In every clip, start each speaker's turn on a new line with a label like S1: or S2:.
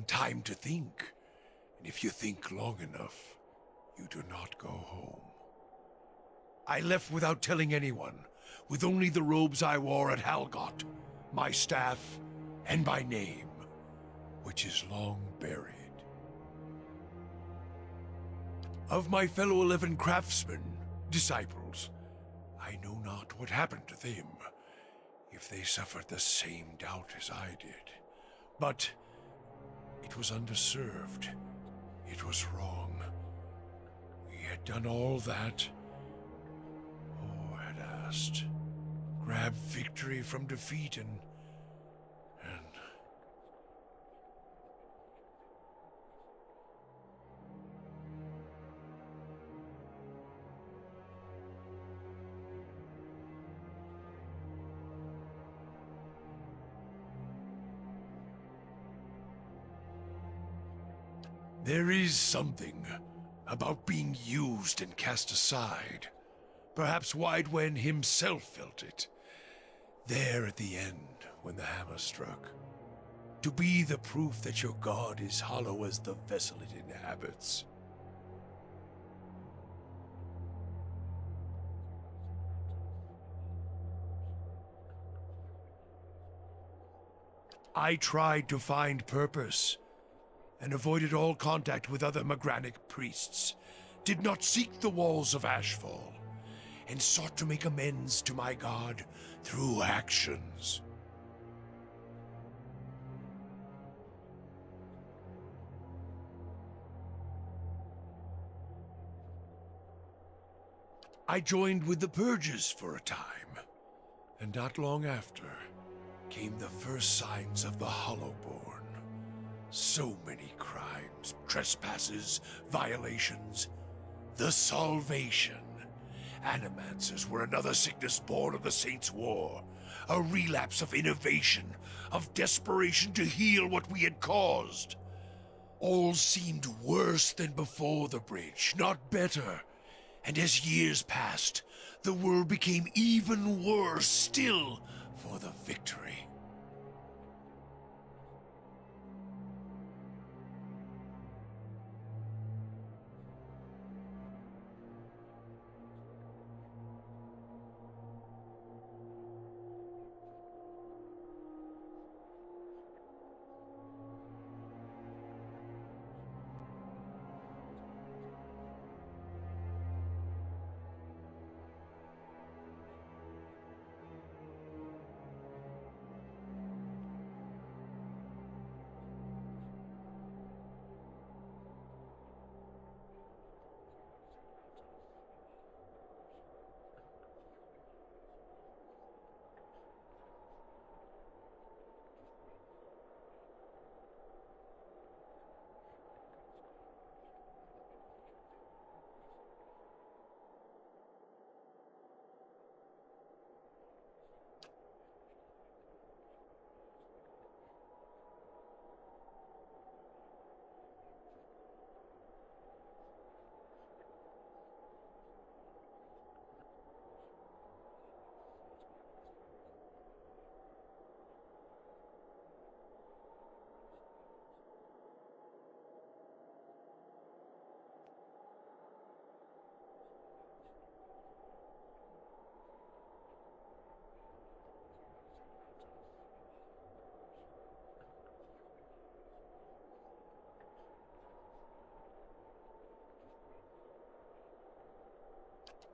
S1: Time to think, and if you think long enough, you do not go home. I left without telling anyone, with only the robes I wore at Halgot, my staff, and my name, which is long buried. Of my fellow 11 craftsmen, disciples, I know not what happened to them, if they suffered the same doubt as I did. But it was underserved. It was wrong. We had done all that, or had asked. Grab victory from defeat and... There is something about being used and cast aside. Perhaps Widewen himself felt it. There at the end, when the hammer struck. To be the proof that your god is hollow as the vessel it inhabits. I tried to find purpose, and avoided all contact with other Magranic priests, did not seek the walls of Ashfall, and sought to make amends to my god through actions. I joined with the Purges for a time, and not long after came the first signs of the Hollowborn. So many crimes, trespasses, violations. The Salvation. Animancers were another sickness born of the Saints' War. A relapse of innovation, of desperation to heal what we had caused. All seemed worse than before the bridge, not better. And as years passed, the world became even worse still for the victory.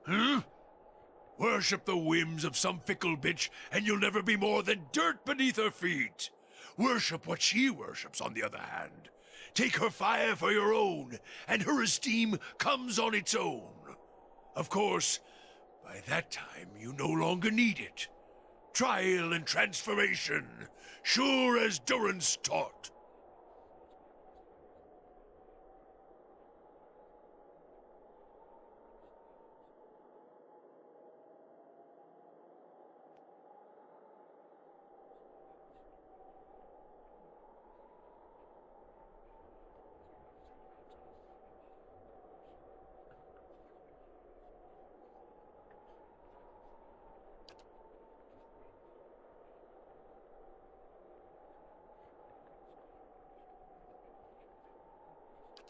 S1: Huh? Worship the whims of some fickle bitch, and you'll never be more than dirt beneath her feet. Worship what she worships, on the other hand. Take her fire for your own, and her esteem comes on its own. Of course, by that time you no longer need it. Trial and transformation, sure as Durance taught.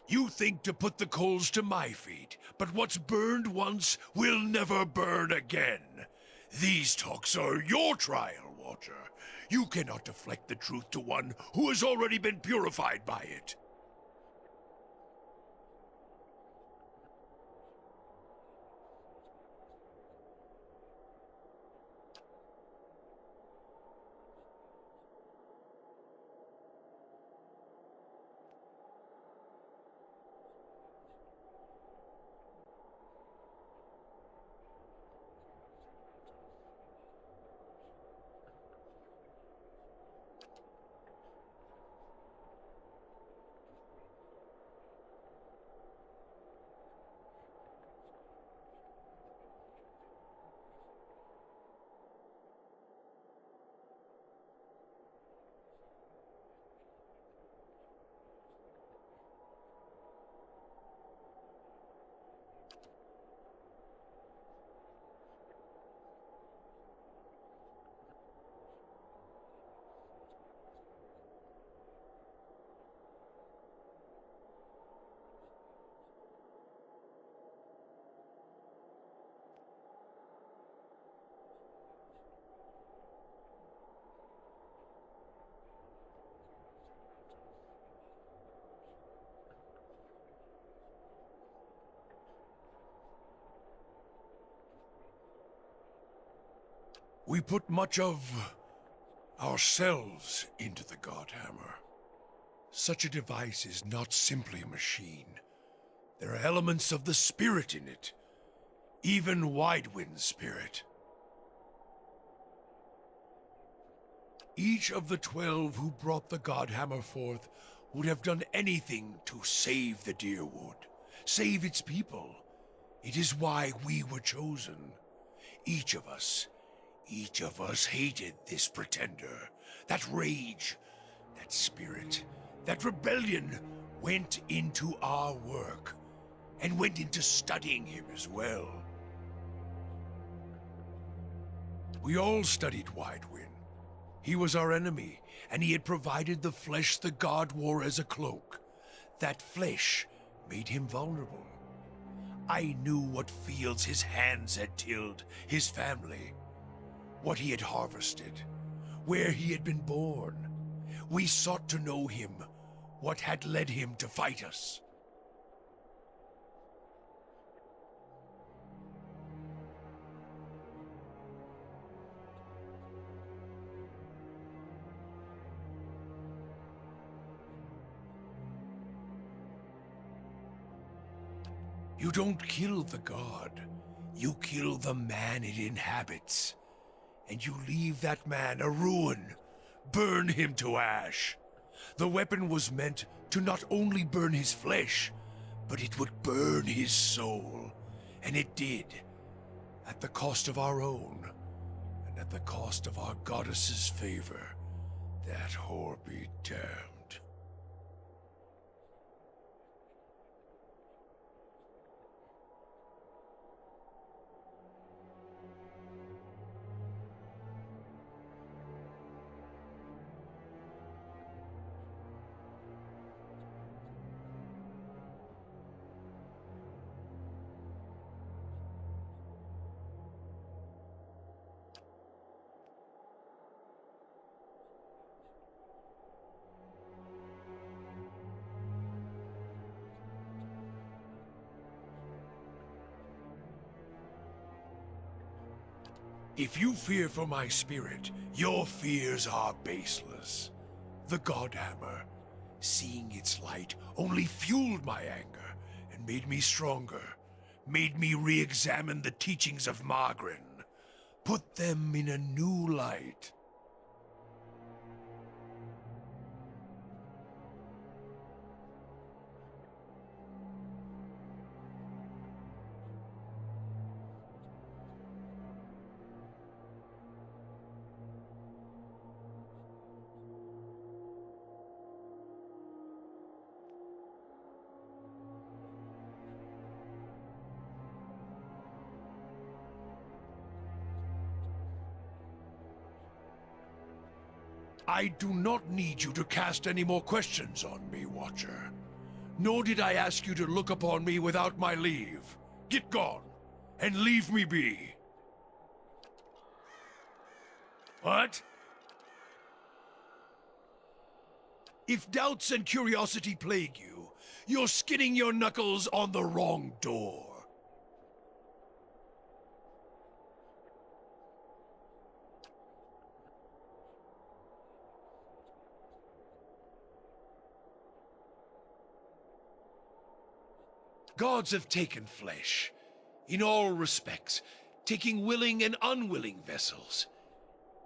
S1: You think to put the coals to my feet, but what's burned once will never burn again. These talks are your trial, Watcher. You cannot deflect the truth to one who has already been purified by it. We put much of ourselves into the Godhammer. Such a device is not simply a machine. There are elements of the spirit in it, even Widewind's spirit. Each of the 12 who brought the Godhammer forth would have done anything to save the Deerwood, save its people. It is why we were chosen. Each of us hated this pretender. That rage, that spirit, that rebellion went into our work, and went into studying him as well. We all studied Widewind. He was our enemy, and he had provided the flesh the god wore as a cloak. That flesh made him vulnerable. I knew what fields his hands had tilled, his family, what he had harvested, where he had been born. We sought to know him, what had led him to fight us. You don't kill the god, you kill the man it inhabits. And you leave that man a ruin, burn him to ash. The weapon was meant to not only burn his flesh, but it would burn his soul. And it did, at the cost of our own, and at the cost of our goddess's favor. That whore be damned. If you fear for my spirit, your fears are baseless. The Godhammer, seeing its light, only fueled my anger and made me stronger, made me re-examine the teachings of Margren, put them in a new light. I do not need you to cast any more questions on me, Watcher. Nor did I ask you to look upon me without my leave. Get gone, and leave me be. What? If doubts and curiosity plague you, you're skinning your knuckles on the wrong door. Gods have taken flesh, in all respects, taking willing and unwilling vessels.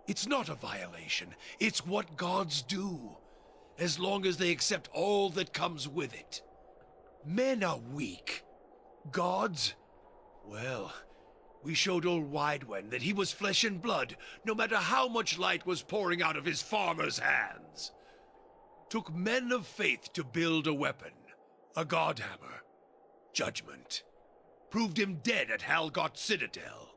S1: It's not a violation, it's what gods do, as long as they accept all that comes with it. Men are weak. Gods? Well, we showed old Widewen that he was flesh and blood, no matter how much light was pouring out of his farmer's hands. Took men of faith to build a weapon, a godhammer. Judgment. Proved him dead at Halgot Citadel.